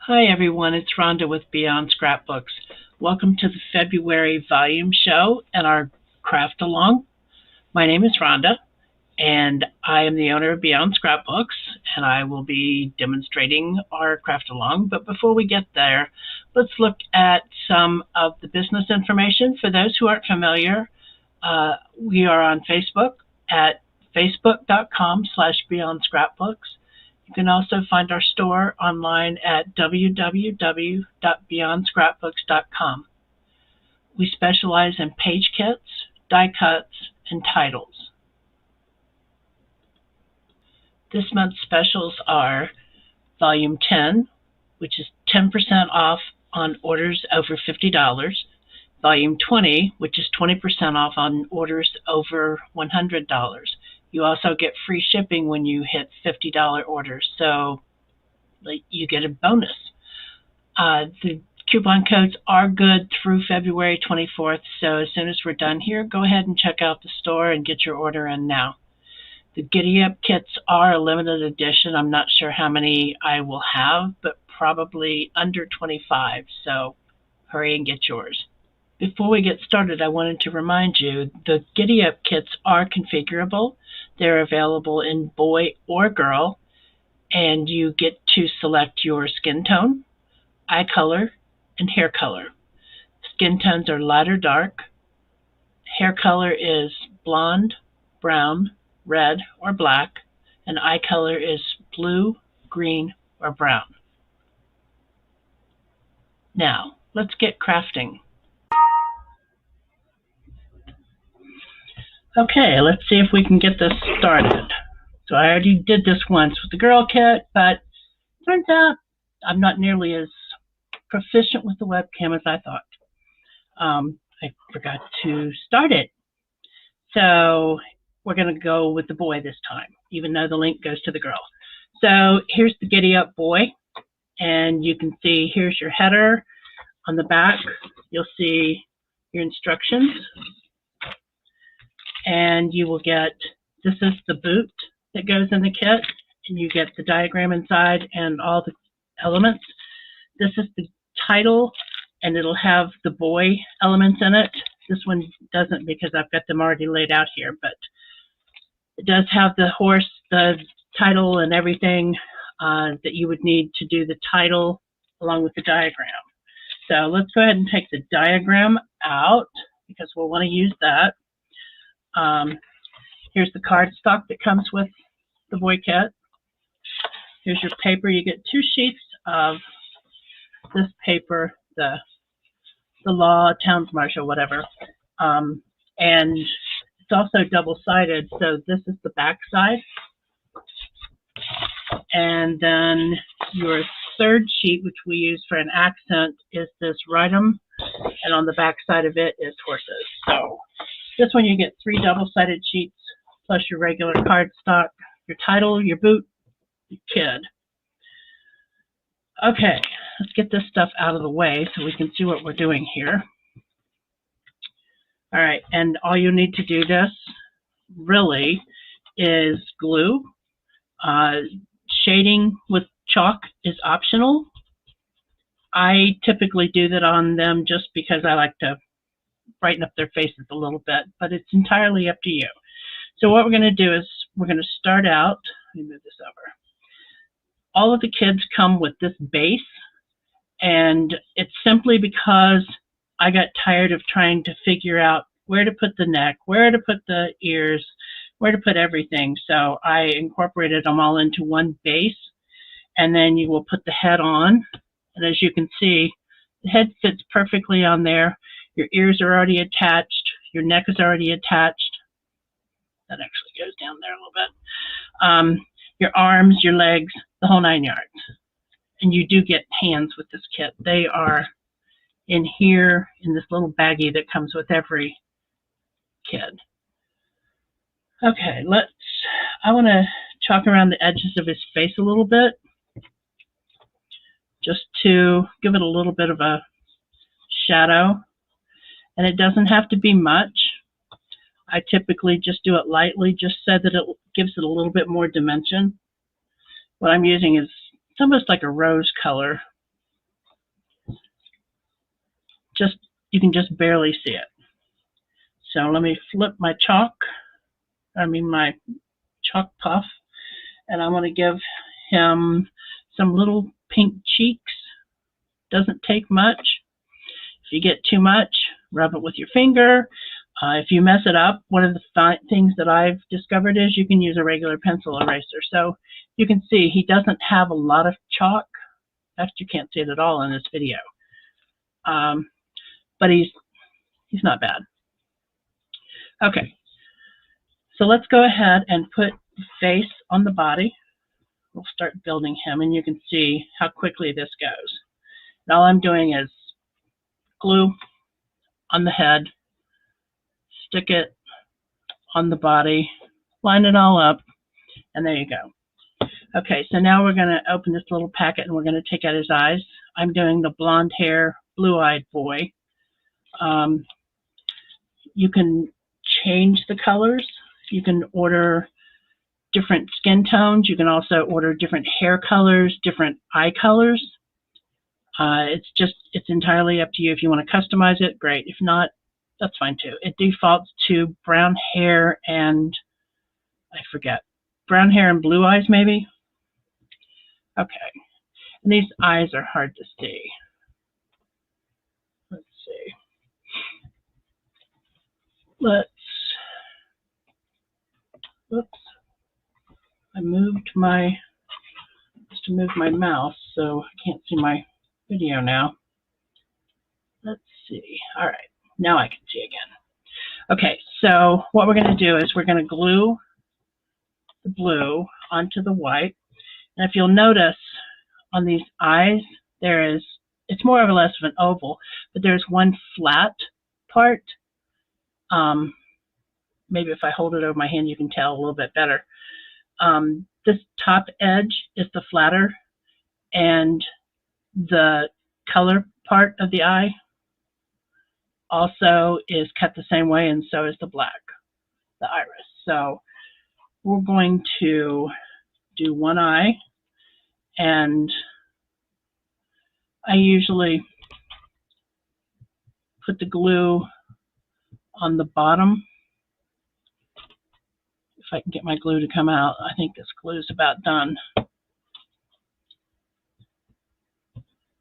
Hi everyone, it's Rhonda with Beyond Scrapbooks. Welcome to the February volume show and our craft along. My name is Rhonda and I am the owner of Beyond Scrapbooks and I will be demonstrating our craft along. But before we get there, let's look at some of the business information. For those who aren't familiar, we are on Facebook at facebook.com/BeyondScrapbooks. You can also find our store online at www.beyondscrapbooks.com. We specialize in page kits, die cuts, and titles. This month's specials are Volume 10, which is 10% off on orders over $50, Volume 20, which is 20% off on orders over $100. You also get free shipping when you hit $50 orders, so you get a bonus. The coupon codes are good through February 24th, so as soon as we're done here, go ahead and check out the store and get your order in now. The Giddy Up kits are a limited edition. I'm not sure how many I will have, but probably under 25, so hurry and get yours. Before we get started, I wanted to remind you the Giddy Up kits are configurable. They're available in boy or girl, and you get to select your skin tone, eye color, and hair color. Skin tones are light or dark. Hair color is blonde, brown, red, or black, and eye color is blue, green, or brown. Now, let's get crafting. Okay, let's see if we can get this started. So I already did this once with the girl kit, but turns out I'm not nearly as proficient with the webcam as I thought. I forgot to start it. So we're going to go with the boy this time, even though the link goes to the girl. So here's the Giddy Up boy, and you can see here's your header. On the back, you'll see your instructions. And you will get, this is the boot that goes in the kit, and you get the diagram inside and all the elements. This is the title, and it'll have the boy elements in it. This one doesn't because I've got them already laid out here, but it does have the horse, the title, and everything that you would need to do the title along with the diagram. So let's go ahead and take the diagram out because we'll want to use that. Here's the cardstock that comes with the boy kit. Here's your paper. You get 2 sheets of this paper, the law, town's marshal, whatever. And it's also double-sided, so this is the back side. And then your third sheet, which we use for an accent, is this Write-'em, and on the back side of it is horses. So this one you get 3 double-sided sheets plus your regular cardstock, your title, your boot, your kid. Okay, let's get this stuff out of the way so we can see what we're doing here. All right, and all you need to do this really is glue. Shading with chalk is optional. I typically do that on them just because I like to brighten up their faces a little bit, but it's entirely up to you. So what we're going to do is we're going to start out, let me move this over. All of the kids come with this base, and it's simply because I got tired of trying to figure out where to put the neck, where to put the ears, where to put everything. So I incorporated them all into one base, and then you will put the head on, and as you can see, the head fits perfectly on there. Your ears are already attached. Your neck is already attached. That actually goes down there a little bit. Your arms, your legs, the whole 9 yards. And you do get hands with this kit. They are in here in this little baggie that comes with every kid. Okay, I want to chalk around the edges of his face a little bit just to give it a little bit of a shadow. And it doesn't have to be much. I typically just do it lightly just so that it gives it a little bit more dimension. What I'm using is it's almost like a rose color. you can just barely see it. So let me flip my my chalk puff, and I want to give him some little pink cheeks. Doesn't take much. If you get too much, rub it with your finger. If you mess it up, one of the things that I've discovered is you can use a regular pencil eraser. So you can see he doesn't have a lot of chalk. In fact, you can't see it at all in this video. But he's not bad. Okay, so let's go ahead and put the face on the body. We'll start building him, and you can see how quickly this goes. And all I'm doing is glue on the head, stick it on the body, line it all up, and there you go. Okay, so now we're going to open this little packet, and we're going to take out his eyes. I'm doing the blonde hair, blue-eyed boy. You can change the colors. You can order different skin tones. You can also order different hair colors, different eye colors. It's entirely up to you. If you want to customize it, great. If not, that's fine too. It defaults to brown hair and, I forget, brown hair and blue eyes maybe? Okay. And these eyes are hard to see. Let's see. Oops. I moved my mouse, so I can't see my video now. Let's see. All right, now I can see again. Okay, so what we're going to do is we're going to glue the blue onto the white. And if you'll notice on these eyes, it's more or less of an oval, but there's one flat part. Maybe if I hold it over my hand, you can tell a little bit better. This top edge is the flatter, and the color part of the eye also is cut the same way, and so is the black, the iris. So we're going to do one eye, and I usually put the glue on the bottom. If I can get my glue to come out, I think this glue is about done.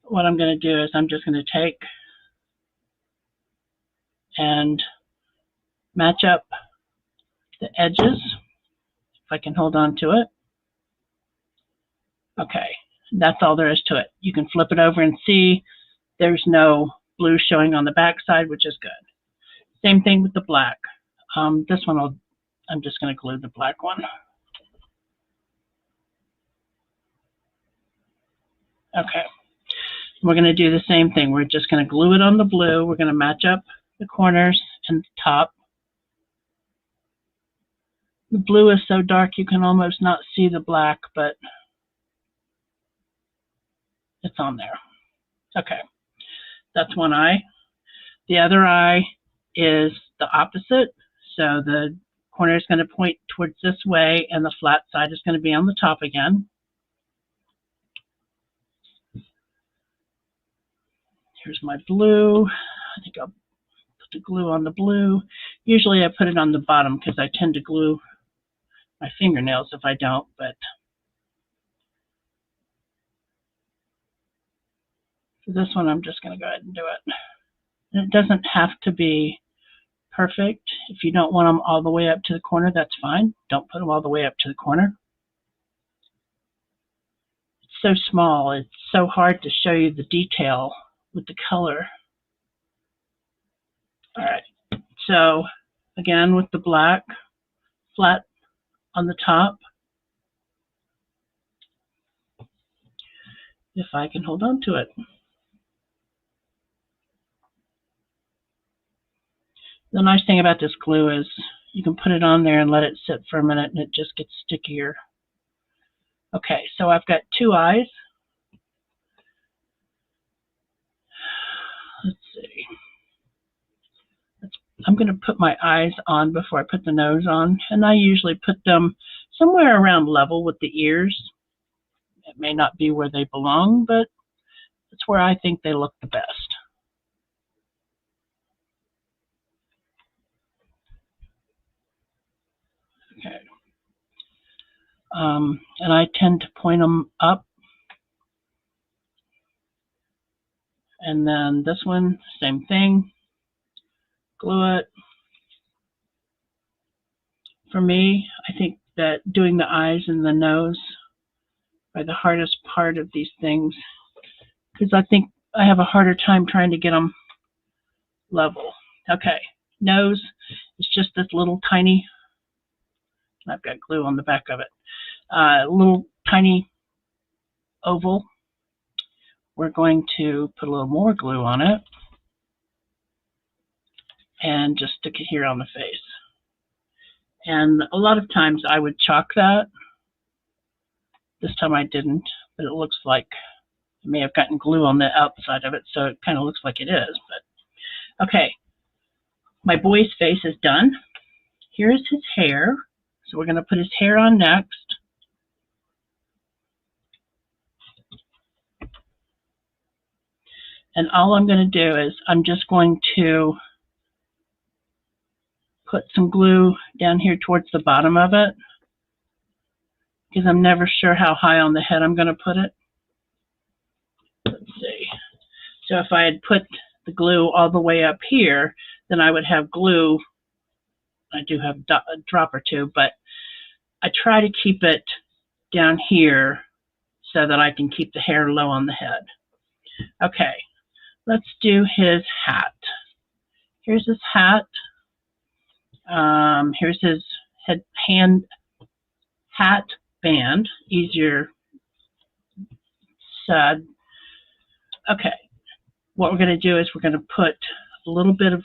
What I'm going to do is I'm just going to take and match up the edges, if I can hold on to it. Okay, that's all there is to it. You can flip it over and see there's no blue showing on the back side, which is good. Same thing with the black. This one I'm just going to glue the black one. Okay, we're going to do the same thing. We're just going to glue it on the blue. We're going to match up the corners and the top. The blue is so dark you can almost not see the black, but it's on there. Okay, that's one eye. The other eye is the opposite. So the corner is going to point towards this way, and the flat side is going to be on the top again. Here's my blue. I think I'll put the glue on the blue. Usually I put it on the bottom because I tend to glue my fingernails if I don't, but for this one I'm just going to go ahead and do it. And it doesn't have to be perfect. If you don't want them all the way up to the corner, that's fine. Don't put them all the way up to the corner. It's so small, it's so hard to show you the detail with the color. All right, so again with the black, flat on the top. If I can hold on to it. The nice thing about this glue is you can put it on there and let it sit for a minute and it just gets stickier. Okay, so I've got two eyes. Let's see. I'm going to put my eyes on before I put the nose on, and I usually put them somewhere around level with the ears. It may not be where they belong, but it's where I think they look the best. And I tend to point them up. And then this one, same thing. Glue it. For me, I think that doing the eyes and the nose are the hardest part of these things, because I think I have a harder time trying to get them level. Okay, nose is just this little tiny, I've got glue on the back of it, little tiny oval. We're going to put a little more glue on it and just stick it here on the face. And a lot of times I would chalk that. This time I didn't, but it looks like I may have gotten glue on the outside of it, so it kind of looks like it is. But okay, my boy's face is done. Here's his hair. So we're going to put his hair on next. And all I'm going to do is I'm just going to put some glue down here towards the bottom of it, because I'm never sure how high on the head I'm going to put it. Let's see. So if I had put the glue all the way up here, then I would have glue. I do have a drop or two, but I try to keep it down here so that I can keep the hair low on the head. Okay, let's do his hat. Here's his hat. Here's his hat band. Easier said. Okay, what we're going to do is we're going to put a little bit of,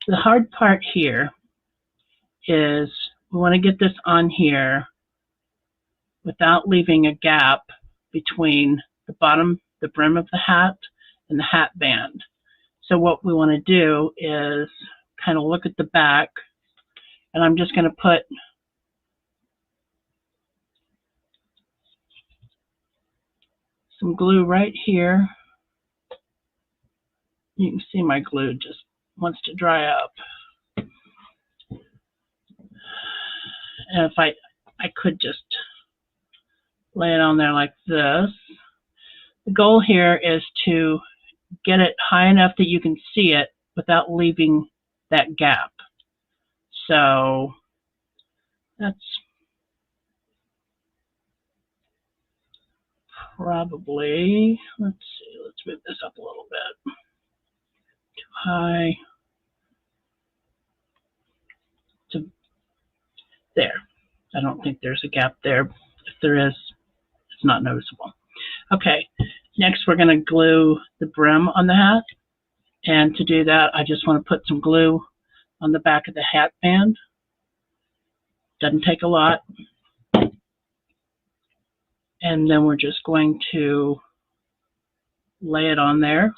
the hard part here is we want to get this on here without leaving a gap between the bottom, the brim of the hat, and the hat band. So what we want to do is kind of look at the back, and I'm just going to put some glue right here. You can see my glue just wants to dry up. And if I could just lay it on there like this. The goal here is to get it high enough that you can see it without leaving that gap. So that's probably, let's see, let's move this up a little bit. Too high. To there. I don't think there's a gap there. If there is, it's not noticeable. Okay, next we're going to glue the brim on the hat. And to do that, I just want to put some glue on the back of the hat band. Doesn't take a lot. And then we're just going to lay it on there,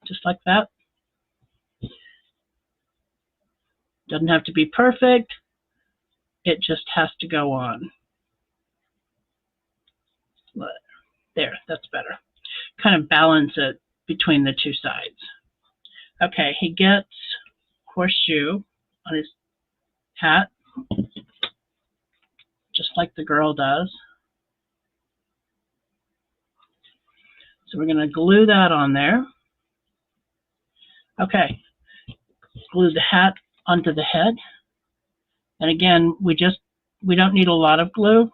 just like that. Doesn't have to be perfect. It just has to go on. There, that's better. Kind of balance it between the two sides. Okay, he gets horseshoe on his hat, just like the girl does. So we're going to glue that on there. Okay, glue the hat onto the head. And again, we don't need a lot of glue.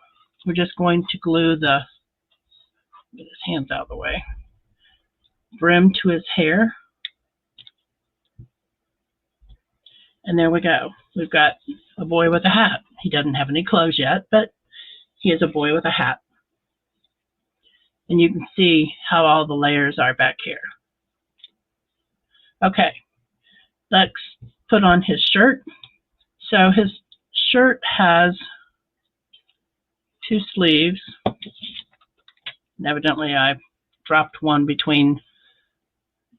We're just going to glue the, get his hands out of the way, brim to his hair. And there we go. We've got a boy with a hat. He doesn't have any clothes yet, but he is a boy with a hat. And you can see how all the layers are back here. Okay, let's put on his shirt. So his shirt has two sleeves. And evidently I dropped one between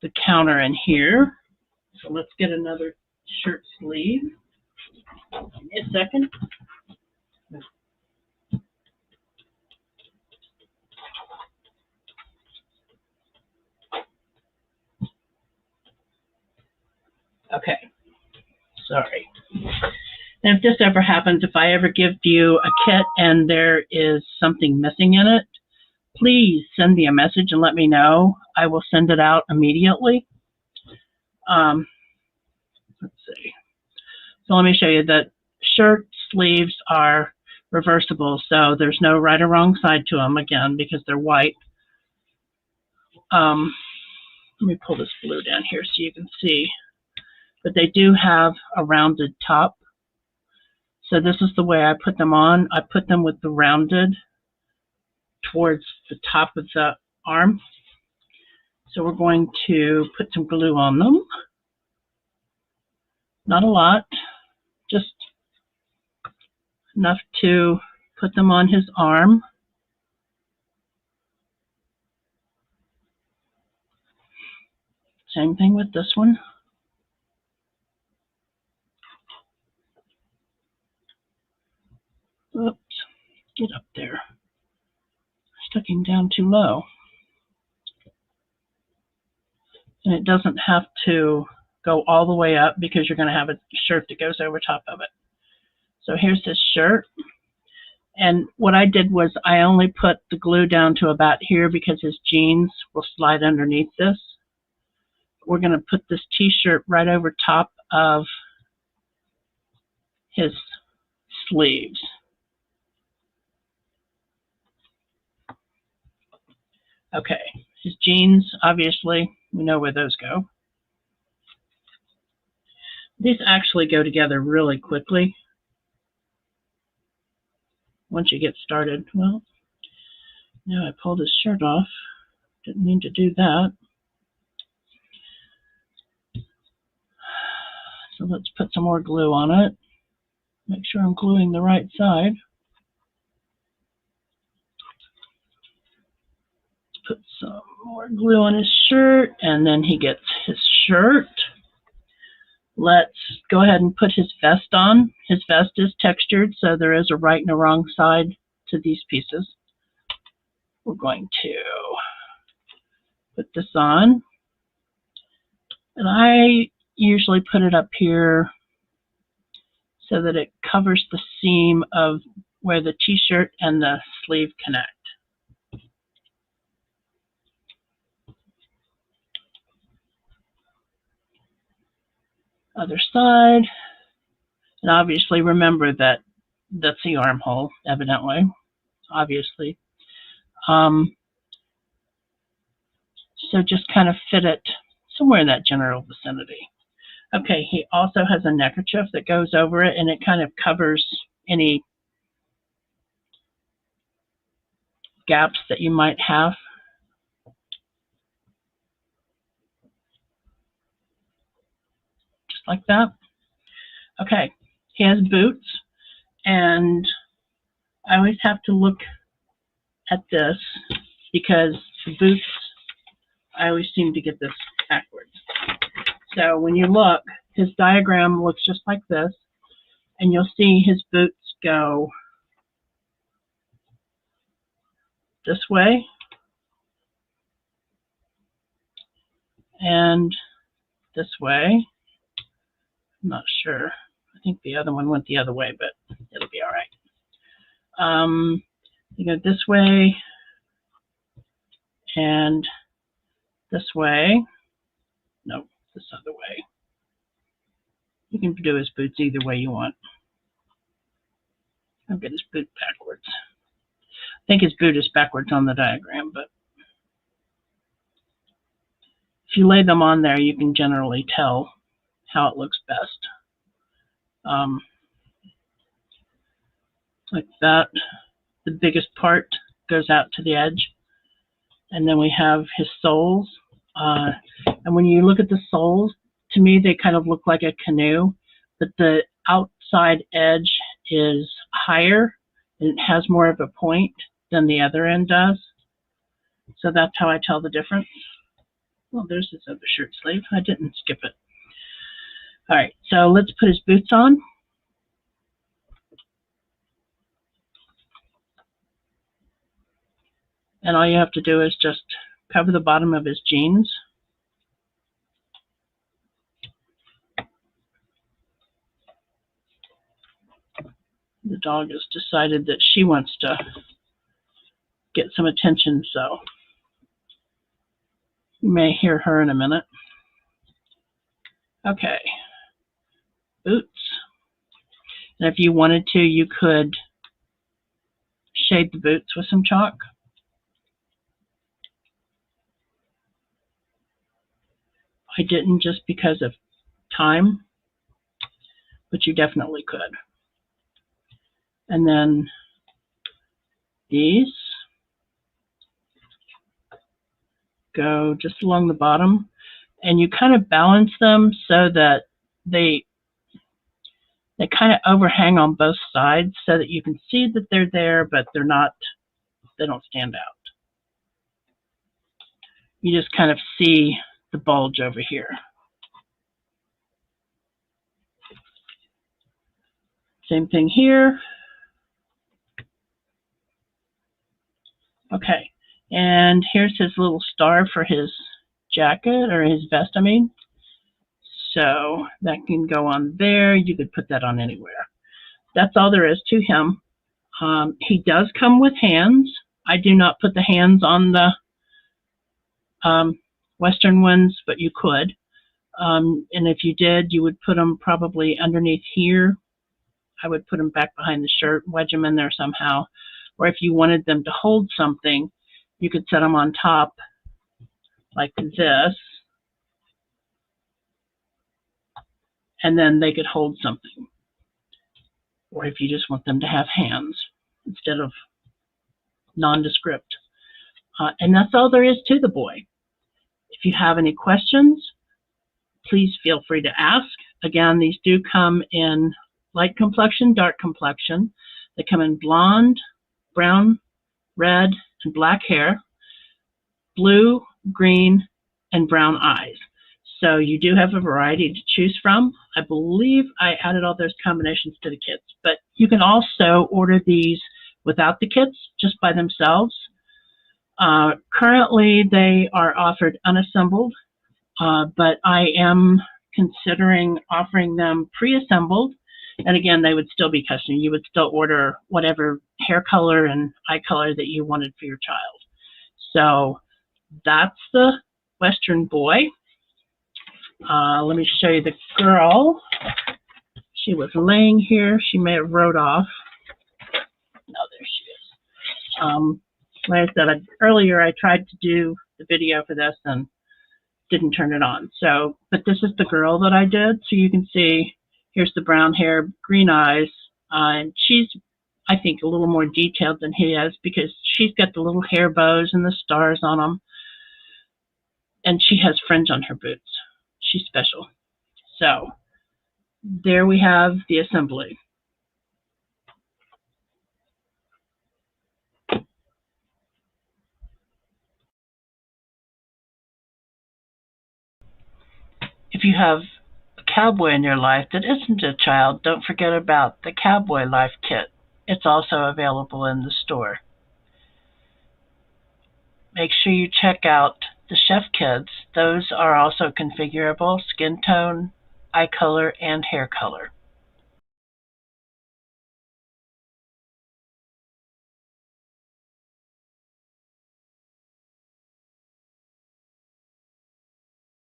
the counter and here. So let's get another shirt sleeve. Give me a second. Okay, sorry. And if this ever happens, if I ever give you a kit and there is something missing in it, please send me a message and let me know. I will send it out immediately. Let's see. So let me show you that shirt sleeves are reversible, so there's no right or wrong side to them, again, because they're white. Let me pull this blue down here so you can see. But they do have a rounded top. So this is the way I put them on. I put them with the rounded towards the top of the arm. So we're going to put some glue on them. Not a lot, just enough to put them on his arm. Same thing with this one. Oops, get up there. Stuck him down too low. And it doesn't have to go all the way up because you're going to have a shirt that goes over top of it. So here's his shirt. And what I did was I only put the glue down to about here because his jeans will slide underneath this. We're going to put this t-shirt right over top of his sleeves. Okay, his jeans, obviously, we know where those go. These actually go together really quickly once you get started. Well, now I pulled his shirt off. Didn't mean to do that. So let's put some more glue on it. Make sure I'm gluing the right side. Let's put some more glue on his shirt, and then he gets his shirt. Let's go ahead and put his vest on. His vest is textured, so there is a right and a wrong side to these pieces. We're going to put this on. And I usually put it up here so that it covers the seam of where the t-shirt and the sleeve connect. Other side. And obviously remember that that's the armhole, evidently, obviously. So just kind of fit it somewhere in that general vicinity. Okay, he also has a neckerchief that goes over it, and it kind of covers any gaps that you might have. Just like that. Okay, he has boots, and I always have to look at this because the boots, I always seem to get this backwards. So when you look, his diagram looks just like this, and you'll see his boots go this way and this way. I'm not sure. I think the other one went the other way, but it'll be all right. You go this way and this way. No, this other way. You can do his boots either way you want. I'll get his boot backwards. I think his boot is backwards on the diagram, but if you lay them on there, you can generally tell how it looks best. Like that. The biggest part goes out to the edge. And then we have his soles. And when you look at the soles, to me, they kind of look like a canoe, but the outside edge is higher and it has more of a point than the other end does. So that's how I tell the difference. Well, there's his other shirt sleeve. I didn't skip it. All right, so let's put his boots on. And all you have to do is just cover the bottom of his jeans. The dog has decided that she wants to get some attention, so you may hear her in a minute. Okay, boots. And if you wanted to, you could shade the boots with some chalk. I didn't just because of time, but you definitely could. And then these go just along the bottom, and you kind of balance them so that they kind of overhang on both sides so that you can see that they're there, but they don't stand out. You just kind of see the bulge over here. Same thing here. Okay, and here's his little star for his jacket, or his vest, I mean. So that can go on there. You could put that on anywhere. That's all there is to him. He does come with hands. I do not put the hands on the Western ones, but you could. And if you did, you would put them probably underneath here. I would put them back behind the shirt, wedge them in there somehow. Or if you wanted them to hold something, you could set them on top like this. And then they could hold something. Or if you just want them to have hands instead of nondescript. And that's all there is to the boy. If you have any questions, please feel free to ask. Again, these do come in light complexion, dark complexion. They come in blonde, brown, red, and black hair, blue, green, and brown eyes. So you do have a variety to choose from. I believe I added all those combinations to the kits, but you can also order these without the kits, just by themselves. Currently, they are offered unassembled, but I am considering offering them pre-assembled. And again, they would still be custom. You would still order whatever hair color and eye color that you wanted for your child. So that's the Western boy. Let me show you the girl. She was laying here. She may have rode off. No, there she is. Like I said, earlier I tried to do the video for this and didn't turn it on. So, but this is the girl that I did. So you can see, here's the brown hair, green eyes. And she's, I think, a little more detailed than he is because she's got the little hair bows and the stars on them. And she has fringe on her boots. She's special. So there we have the assembly. If you have a cowboy in your life that isn't a child, don't forget about the Cowboy Life Kit. It's also available in the store. Make sure you check out the Chef Kidz. Those are also configurable, skin tone, eye color, and hair color.